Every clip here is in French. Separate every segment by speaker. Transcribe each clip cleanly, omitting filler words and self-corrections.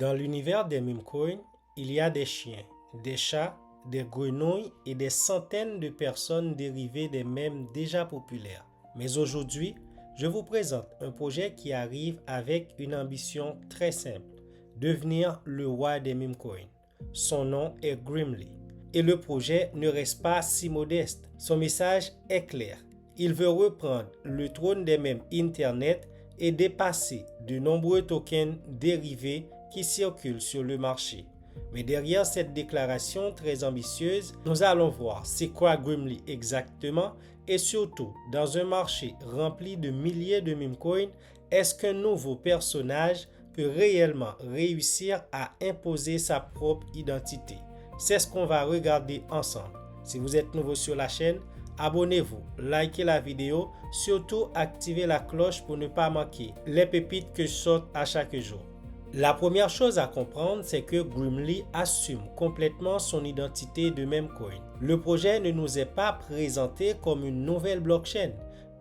Speaker 1: Dans l'univers des meme coins, il y a des chiens, des chats, des grenouilles et des centaines de personnes dérivées des mèmes déjà populaires. Mais aujourd'hui, je vous présente un projet qui arrive avec une ambition très simple, devenir le roi des meme coins. Son nom est Grimly. Et le projet ne reste pas si modeste. Son message est clair. Il veut reprendre le trône des mèmes Internet et dépasser de nombreux tokens dérivés qui circulent sur le marché. Mais derrière cette déclaration très ambitieuse, nous allons voir c'est quoi Grimly exactement et surtout, dans un marché rempli de milliers de meme coins, est-ce qu'un nouveau personnage peut réellement réussir à imposer sa propre identité? C'est ce qu'on va regarder ensemble. Si vous êtes nouveau sur la chaîne, abonnez-vous, likez la vidéo, surtout activez la cloche pour ne pas manquer les pépites que je sorte à chaque jour. La première chose à comprendre, c'est que Grimly assume complètement son identité de meme coin. Le projet ne nous est pas présenté comme une nouvelle blockchain.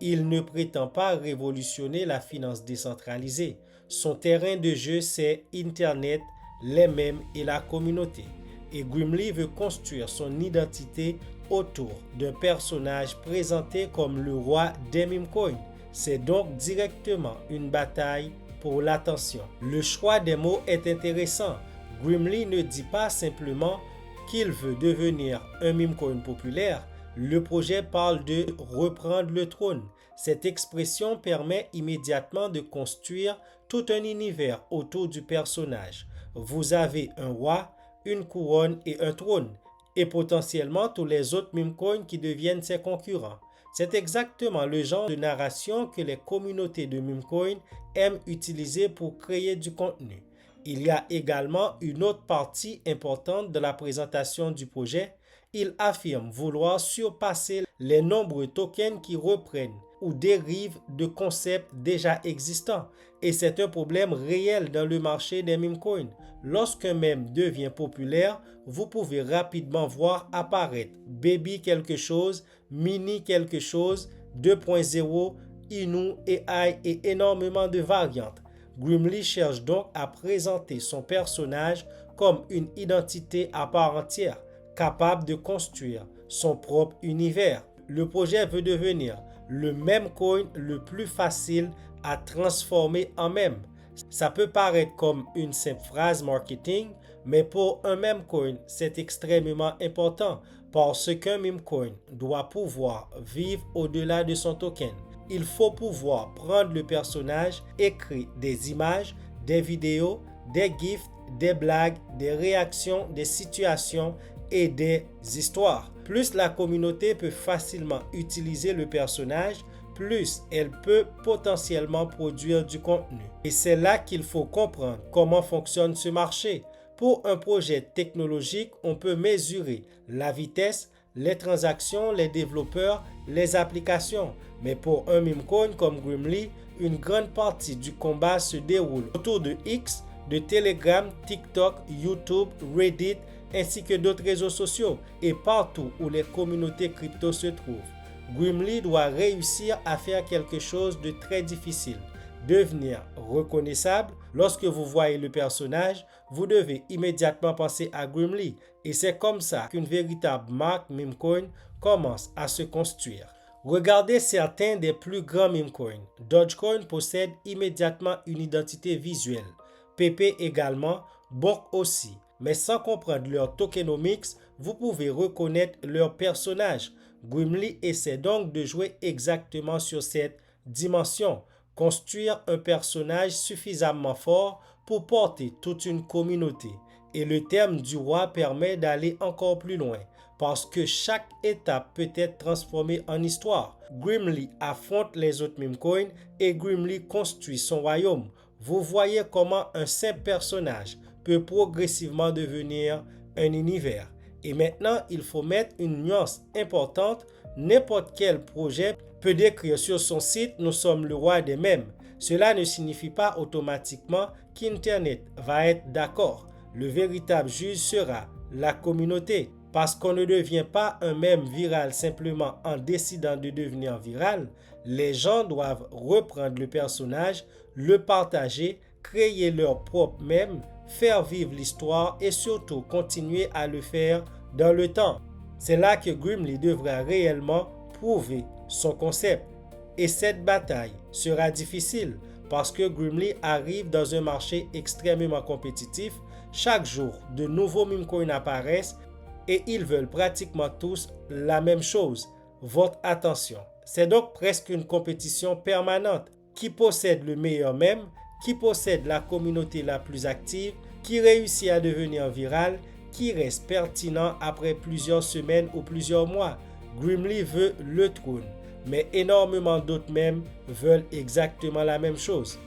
Speaker 1: Il ne prétend pas révolutionner la finance décentralisée. Son terrain de jeu, c'est Internet, les mèmes et la communauté. Et Grimly veut construire son identité autour d'un personnage présenté comme le roi des meme coins. C'est donc directement une bataille pour l'attention. Le choix des mots est intéressant. Grimly ne dit pas simplement qu'il veut devenir un meme coin populaire. Le projet parle de reprendre le trône. Cette expression permet immédiatement de construire tout un univers autour du personnage. Vous avez un roi, une couronne et un trône, et potentiellement tous les autres meme coins qui deviennent ses concurrents. C'est exactement le genre de narration que les communautés de meme coins aiment utiliser pour créer du contenu. Il y a également une autre partie importante de la présentation du projet. Il affirme vouloir surpasser les nombreux tokens qui reprennent ou dérivent de concepts déjà existants. Et c'est un problème réel dans le marché des meme coins. Lorsqu'un mème devient populaire, vous pouvez rapidement voir apparaître Baby quelque chose, Mini quelque chose, 2.0, Inu, AI et énormément de variantes. Grimly cherche donc à présenter son personnage comme une identité à part entière, capable de construire son propre univers. Le projet veut devenir le meme coin le plus facile à transformer en mème. Ça peut paraître comme une simple phrase marketing, mais pour un meme coin, c'est extrêmement important parce qu'un meme coin doit pouvoir vivre au-delà de son token. Il faut pouvoir prendre le personnage et créer des images, des vidéos, des gifs, des blagues, des réactions, des situations et des histoires. Plus la communauté peut facilement utiliser le personnage, plus elle peut potentiellement produire du contenu. Et c'est là qu'il faut comprendre comment fonctionne ce marché. Pour un projet technologique, on peut mesurer la vitesse, les transactions, les développeurs, les applications. Mais pour un meme coin comme Grimly, une grande partie du combat se déroule autour de X, de Telegram, TikTok, YouTube, Reddit, ainsi que d'autres réseaux sociaux et partout où les communautés crypto se trouvent. Grimly doit réussir à faire quelque chose de très difficile, devenir reconnaissable. Lorsque vous voyez le personnage, vous devez immédiatement penser à Grimly et c'est comme ça qu'une véritable marque meme coin commence à se construire. Regardez certains des plus grands meme coins. Dogecoin possède immédiatement une identité visuelle. PP également, Bork aussi. Mais sans comprendre leur tokenomics, vous pouvez reconnaître leur personnage. Grimly essaie donc de jouer exactement sur cette dimension, construire un personnage suffisamment fort pour porter toute une communauté. Et le terme du roi permet d'aller encore plus loin, parce que chaque étape peut être transformée en histoire. Grimly affronte les autres meme coins et Grimly construit son royaume. Vous voyez comment un simple personnage peut progressivement devenir un univers. Et maintenant, il faut mettre une nuance importante. N'importe quel projet peut décrire sur son site « Nous sommes le roi des mèmes ». Cela ne signifie pas automatiquement qu'Internet va être d'accord. Le véritable juge sera la communauté. Parce qu'on ne devient pas un mème viral simplement en décidant de devenir viral, les gens doivent reprendre le personnage, le partager, créer leur propre mème, faire vivre l'histoire et surtout continuer à le faire dans le temps. C'est là que Grimly devra réellement prouver son concept. Et cette bataille sera difficile parce que Grimly arrive dans un marché extrêmement compétitif. Chaque jour, de nouveaux meme coins apparaissent et ils veulent pratiquement tous la même chose, votre attention. C'est donc presque une compétition permanente. Qui possède le meilleur mème, qui possède la communauté la plus active, qui réussit à devenir viral, qui reste pertinent après plusieurs semaines ou plusieurs mois. Grimly veut le trône, mais énormément d'autres mèmes veulent exactement la même chose.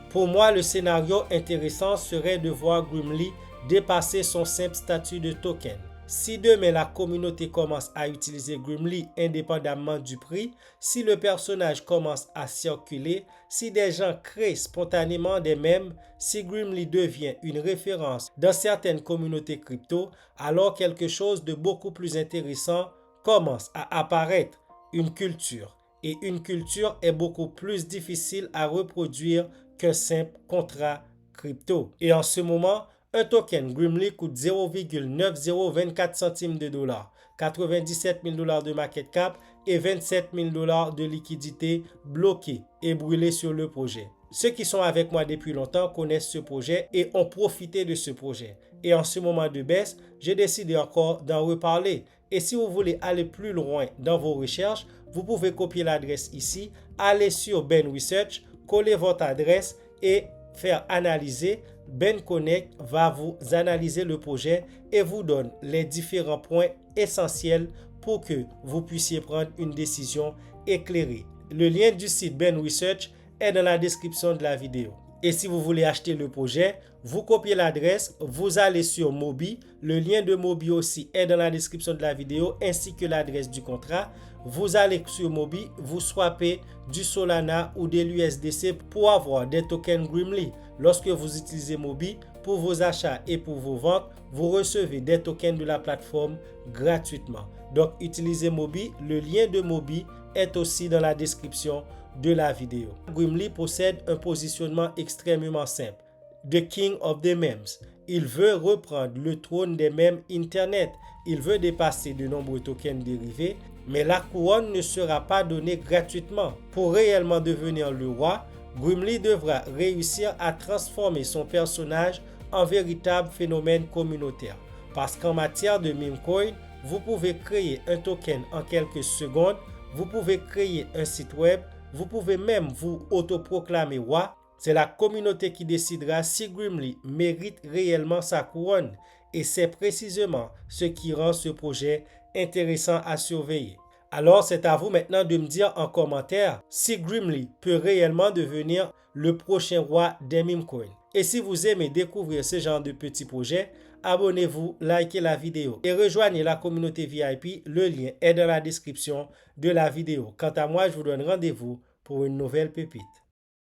Speaker 1: Pour moi, le scénario intéressant serait de voir Grimly dépasser son simple statut de token. Si demain la communauté commence à utiliser Grimly indépendamment du prix, si le personnage commence à circuler, si des gens créent spontanément des mèmes, si Grimly devient une référence dans certaines communautés crypto, alors quelque chose de beaucoup plus intéressant commence à apparaître, une culture. Et une culture est beaucoup plus difficile à reproduire qu'un simple contrat crypto. Et en ce moment, un token Grimly coûte 0,9024 centimes de dollars, 97 000 dollars de market cap et 27 000 dollars de liquidité bloquée et brûlée sur le projet. Ceux qui sont avec moi depuis longtemps connaissent ce projet et ont profité de ce projet. Et en ce moment de baisse, j'ai décidé encore d'en reparler. Et si vous voulez aller plus loin dans vos recherches, vous pouvez copier l'adresse ici, aller sur Ben Research, coller votre adresse et faire analyser. Ben Connect va vous analyser le projet et vous donne les différents points essentiels pour que vous puissiez prendre une décision éclairée. Le lien du site Ben Research est dans la description de la vidéo. Et si vous voulez acheter le projet, vous copiez l'adresse, vous allez sur Mobi. Le lien de Mobi aussi est dans la description de la vidéo ainsi que l'adresse du contrat. Vous allez sur Mobi, vous swappez du Solana ou de l'USDC pour avoir des tokens Grimly. Lorsque vous utilisez Mobi pour vos achats et pour vos ventes, vous recevez des tokens de la plateforme gratuitement. Donc utilisez Mobi. Le lien de Mobi est aussi dans la description de la vidéo. Grimly possède un positionnement extrêmement simple. The King of the Memes. Il veut reprendre le trône des mèmes Internet. Il veut dépasser de nombreux tokens dérivés, mais la couronne ne sera pas donnée gratuitement. Pour réellement devenir le roi, Grimly devra réussir à transformer son personnage en véritable phénomène communautaire. Parce qu'en matière de meme coin, vous pouvez créer un token en quelques secondes, vous pouvez créer un site web, vous pouvez même vous autoproclamer roi. C'est la communauté qui décidera si Grimly mérite réellement sa couronne. Et c'est précisément ce qui rend ce projet intéressant à surveiller. Alors c'est à vous maintenant de me dire en commentaire si Grimly peut réellement devenir le prochain roi des meme coins. Et si vous aimez découvrir ce genre de petits projets, abonnez-vous, likez la vidéo et rejoignez la communauté VIP. Le lien est dans la description de la vidéo. Quant à moi, je vous donne rendez-vous pour une nouvelle pépite.